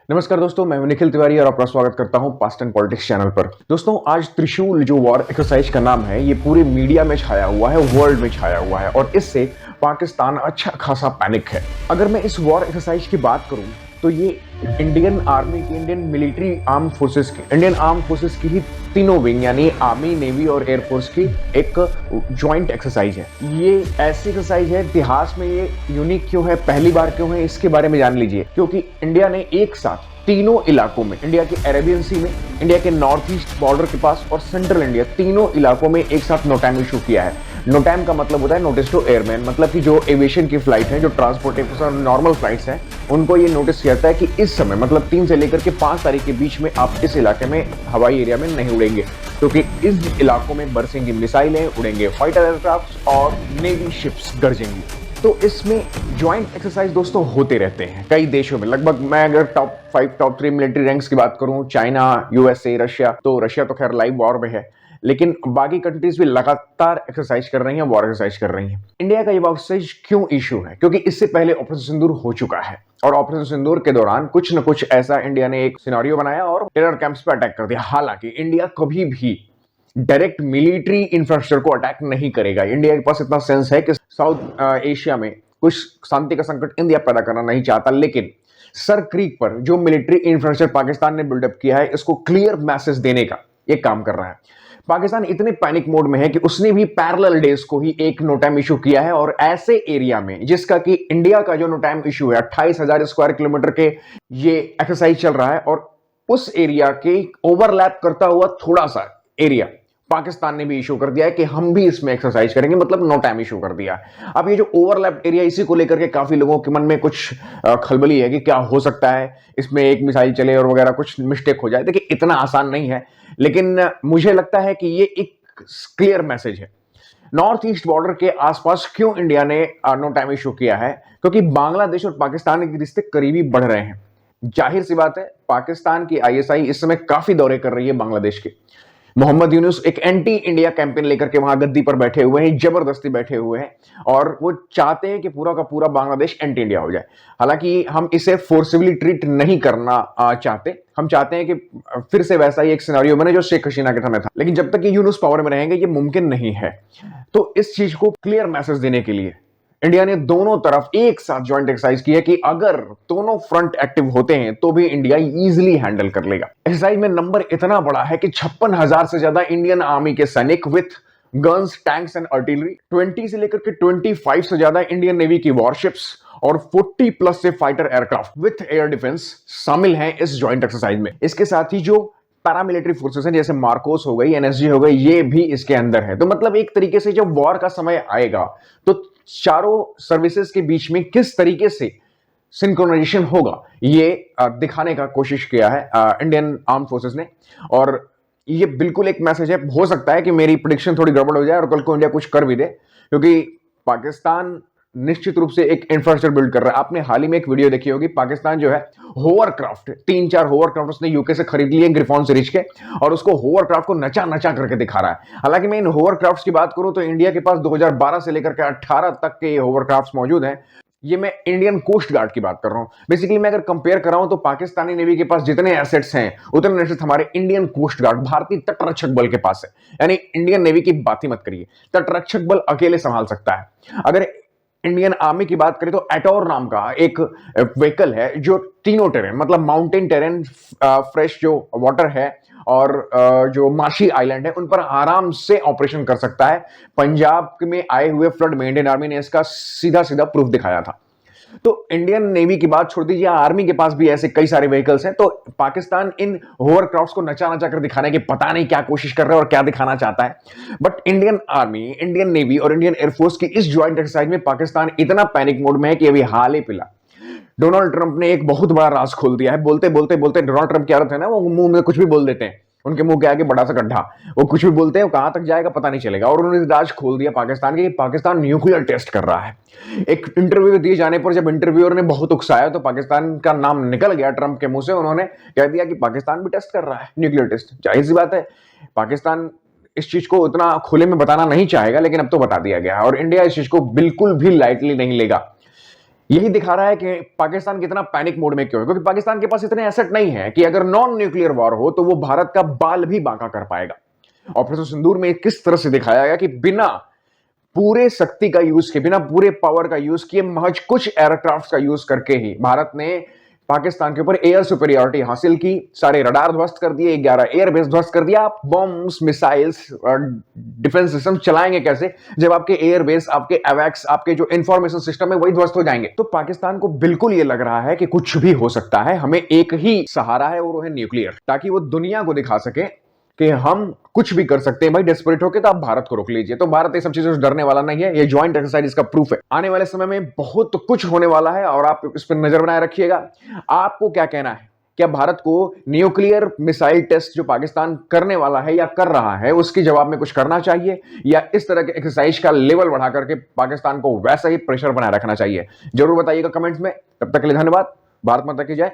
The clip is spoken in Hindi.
नमस्कार दोस्तों, मैं हूं निखिल तिवारी और आपका स्वागत करता हूं पास्ट एंड पॉलिटिक्स चैनल पर। दोस्तों, आज त्रिशूल जो वॉर एक्सरसाइज का नाम है, ये पूरे मीडिया में छाया हुआ है, वर्ल्ड में छाया हुआ है और इससे पाकिस्तान अच्छा खासा पैनिक है। अगर मैं इस वॉर एक्सरसाइज की बात करूं तो ये इंडियन आर्मी की, इंडियन मिलिट्री आर्म फोर्सेस की, इंडियन आर्म फोर्सेस की ही तीनों विंग यानी आर्मी, नेवी और एयरफोर्स की एक ज्वाइंट एक्सरसाइज है। ये ऐसी एक्सरसाइज है, इतिहास में ये यूनिक क्यों है, पहली बार क्यों है, इसके बारे में जान लीजिए। क्योंकि इंडिया ने एक साथ तीनों इलाकों में, इंडिया के अरेबियन सी में, इंडिया के नॉर्थ ईस्ट बॉर्डर के पास और सेंट्रल इंडिया, तीनों इलाकों में एक साथ नोटैम इशू किया है। नोटैम का मतलब होता है नोटिस टू एयरमैन, मतलब कि जो एविएशन की फ्लाइट है, जो ट्रांसपोर्टेशन नॉर्मल फ्लाइट्स हैं, उनको ये नोटिस किया जाता है कि इस समय मतलब 3 से लेकर के 5 तारीख के बीच में आप इस इलाके में हवाई एरिया में नहीं उड़ेंगे, क्योंकि इस इलाकों में बरसेंगी मिसाइलें, उड़ेंगे फाइटर एयरक्राफ्ट और नेवी शिप्स गरजेंगी। तो इसमें ज्वाइंट एक्सरसाइज दोस्तों होते रहते हैं कई देशों में। लगभग मैं अगर टॉप 5 टॉप 3 मिलिट्री रैंक्स की बात करूं, चाइना, यूएसए, रशिया, तो रशिया तो खैर लाइव वॉर में है, लेकिन बाकी कंट्रीज भी लगातार एक्सरसाइज कर रही हैं, वॉर एक्सरसाइज कर रही हैं। इंडिया का ये वॉर एक्सरसाइज क्यों इशू है? क्योंकि इससे पहले ऑपरेशन सिंदूर हो चुका है और ऑपरेशन सिंदूर के दौरान कुछ न कुछ ऐसा इंडिया ने एक सिनेरियो बनाया और टेरर कैंप्स पे अटैक कर दिया। हालांकि इंडिया कभी भी डायरेक्ट मिलिट्री इंफ्रास्ट्रक्चर को अटैक नहीं करेगा। इंडिया के पास इतना सेंस है कि साउथ एशिया में कुछ शांति का संकट इंडिया पैदा करना नहीं चाहता, लेकिन सर क्रीक पर जो मिलिट्री इंफ्रास्ट्रक्चर पाकिस्तान ने बिल्डअप किया है, इसको क्लियर मैसेज देने का ये काम कर रहा है। पाकिस्तान इतने पैनिक मोड में है कि उसने भी पैरेलल डेज को ही एक नोटैम इशू किया है और ऐसे एरिया में जिसका कि इंडिया का जो नोटैम इशू है 28,000 स्क्वायर किलोमीटर के ये एक्सरसाइज चल रहा है, और उस एरिया के ओवरलैप करता हुआ थोड़ा सा एरिया पाकिस्तान ने भी इशू कर दिया है कि हम भी इसमें एक्सरसाइज करेंगे, मतलब नो टाइम इशू कर दिया। अब ये जो ओवरलैप एरिया, इसी को लेकर के काफी लोगों के मन में कुछ खलबली है कि क्या हो सकता है इसमें एक मिसाइल चले और वगैरह कुछ मिस्टेक हो जाए। देखिए, इतना आसान नहीं है, लेकिन मुझे लगता है कि ये एक क्लियर मैसेज है। नॉर्थ ईस्ट बॉर्डर के आसपास क्यों इंडिया ने नो टाइम इशू किया है? क्योंकि बांग्लादेश और पाकिस्तान के रिश्ते करीबी बढ़ रहे हैं। जाहिर सी बात है, पाकिस्तान की आईएसआई इस समय काफी दौरे कर रही है बांग्लादेश के। मोहम्मद यूनुस एक एंटी इंडिया कैंपेन लेकर के वहां गद्दी पर बैठे हुए हैं, जबरदस्ती बैठे हुए हैं और वो चाहते हैं कि पूरा का पूरा बांग्लादेश एंटी इंडिया हो जाए। हालांकि हम इसे फोर्सिबली ट्रीट नहीं करना चाहते। हम चाहते हैं कि फिर से वैसा ही एक सिनेरियो बने जो शेख हसीना के समय था, लेकिन जब तक ये यूनुस पावर में रहेंगे ये मुमकिन नहीं है। तो इस चीज को क्लियर मैसेज देने के लिए इंडिया ने दोनों तरफ एक साथ ज्वाइंट एक्सरसाइज की है कि अगर दोनों फ्रंट एक्टिव होते हैं तो भी इंडिया इजीली हैंडल कर लेगा। एक्सरसाइज में नंबर इतना बड़ा है कि 56,000 से ज्यादा इंडियन आर्मी के सैनिक with guns, tanks and artillery, 20 से लेकर के 25 से ज्यादा इंडियन नेवी की वॉरशिप्स और 40 प्लस से fighter aircraft with air defence शामिल हैं इस ज्वाइंट एक्सरसाइज में। इसके साथ ही जो पैरामिलिट्री फोर्सेस हैं, जैसे मार्कोस हो गई, एनएसजी हो गई, ये भी इसके अंदर है। तो मतलब एक तरीके से जब वॉर का समय आएगा तो चारों सर्विसेज के बीच में किस तरीके से सिंक्रोनाइजेशन होगा, ये दिखाने का कोशिश किया है इंडियन आर्म फोर्सेस ने। और ये बिल्कुल एक मैसेज है। हो सकता है कि मेरी प्रेडिक्शन थोड़ी गड़बड़ हो जाए और कल को इंडिया कुछ कर भी दे, क्योंकि पाकिस्तान निश्चित रूप से एक इंफ्रास्ट्रक्चर बिल्ड कर रहा है। आपने हाल ही में एक वीडियो देखी होगी, पाकिस्तान जो है होवरक्राफ्ट, 3-4 होवरक्राफ्ट उसने यूके से खरीद लिए ग्रिफॉन सीरीज के, और उसको होवरक्राफ्ट को नचा नचा करके दिखा रहा है। हालांकि मैं इन होवरक्राफ्ट की बात करूं तो इंडिया के पास 2012 से लेकर के 18 तक के होवरक्राफ्ट मौजूद हैं। ये मैं इंडियन कोस्ट गार्ड की बात कर रहा हूं। बेसिकली मैं अगर कंपेयर कर रहा हूं तो पाकिस्तानी नेवी के पास जितने एसेट्स हैं उतने एसेट्स हमारे इंडियन कोस्ट गार्ड, भारतीय तटरक्षक बल के पास है। यानी इंडियन नेवी की बात ही मत करिए, तटरक्षक बल अकेले संभाल सकता है। अगर इंडियन आर्मी की बात करें तो एटोर नाम का एक व्हीकल है जो तीनों टेरेन, मतलब माउंटेन टेरेन, फ्रेश जो वाटर है और जो माशी आइलैंड है, उन पर आराम से ऑपरेशन कर सकता है। पंजाब में आए हुए फ्लड में इंडियन आर्मी ने इसका सीधा सीधा प्रूफ दिखाया था। तो इंडियन नेवी की बात छोड़ दीजिए, आर्मी के पास भी ऐसे कई सारे व्हीकल्स हैं। तो पाकिस्तान इन होवरक्राफ्ट्स को नचा नचा कर दिखाने की पता नहीं क्या कोशिश कर रहा है और क्या दिखाना चाहता है। But Indian army, Indian navy और इंडियन एयरफोर्स की इस ज्वाइंट एक्सरसाइज में पाकिस्तान इतना पैनिक मोड में है कि अभी हाल ही फिलहाल डोनाल्ड ट्रंप ने एक बहुत बड़ा राज खोल दिया है। बोलते बोलते बोलते, डोनाल्ड ट्रंप की आदत है ना, वो मुंह में कुछ भी बोल देते हैं, उनके मुंह के आगे बड़ा सा गड्ढा, वो कुछ भी बोलते हैं, वो कहां तक जाएगा पता नहीं चलेगा। और उन्होंने राज खोल दिया पाकिस्तान के, पाकिस्तान न्यूक्लियर टेस्ट कर रहा है। एक इंटरव्यू दिए जाने पर जब इंटरव्यूअर ने बहुत उकसाया तो पाकिस्तान का नाम निकल गया ट्रंप के मुंह से। उन्होंने कह दिया कि पाकिस्तान भी टेस्ट कर रहा है, न्यूक्लियर टेस्ट। जाहिर सी बात है, पाकिस्तान इस चीज को उतना खुले में बताना नहीं चाहेगा, लेकिन अब तो बता दिया गया है और इंडिया इस चीज को बिल्कुल भी लाइटली नहीं लेगा। यही दिखा रहा है कि पाकिस्तान कितना पैनिक मोड में क्यों है, क्योंकि पाकिस्तान के पास इतने एसेट नहीं है कि अगर नॉन न्यूक्लियर वॉर हो तो वो भारत का बाल भी बांका कर पाएगा। ऑपरेशन सिंदूर में किस तरह से दिखाया गया कि बिना पूरे शक्ति का यूज किए, बिना पूरे पावर का यूज किए, महज कुछ एयरक्राफ्ट का यूज करके ही भारत ने पाकिस्तान के ऊपर एयर सुपेरियोरिटी हासिल की, सारे रडार ध्वस्त कर दिए, 11 एयरबेस ध्वस्त कर दिया। आप बॉम्ब्स, मिसाइल्स और डिफेंस सिस्टम चलाएंगे कैसे जब आपके एयरबेस, आपके एवैक्स, आपके जो इंफॉर्मेशन सिस्टम है वही ध्वस्त हो जाएंगे। तो पाकिस्तान को बिल्कुल ये लग रहा है कि कुछ भी हो सकता है, हमें एक ही सहारा है और वो है न्यूक्लियर, ताकि वो दुनिया को दिखा सके कि हम कुछ भी कर सकते हैं। भाई डेस्परेट होके तो आप भारत को रोक लीजिए। तो भारत ये सब चीजों से डरने वाला नहीं है, ये ज्वाइंट एक्सरसाइज इसका प्रूफ है। आने वाले समय में बहुत कुछ होने वाला है और आप इस पर नजर बनाए रखिएगा। आपको क्या कहना है? क्या भारत को न्यूक्लियर मिसाइल टेस्ट जो पाकिस्तान करने वाला है या कर रहा है उसके जवाब में कुछ करना चाहिए, या इस तरह के एक्सरसाइज का लेवल बढ़ा करके पाकिस्तान को वैसा ही प्रेशर बनाए रखना चाहिए? जरूर बताइएगा कमेंट्स में। तब तक के लिए धन्यवाद। भारत माता की जय।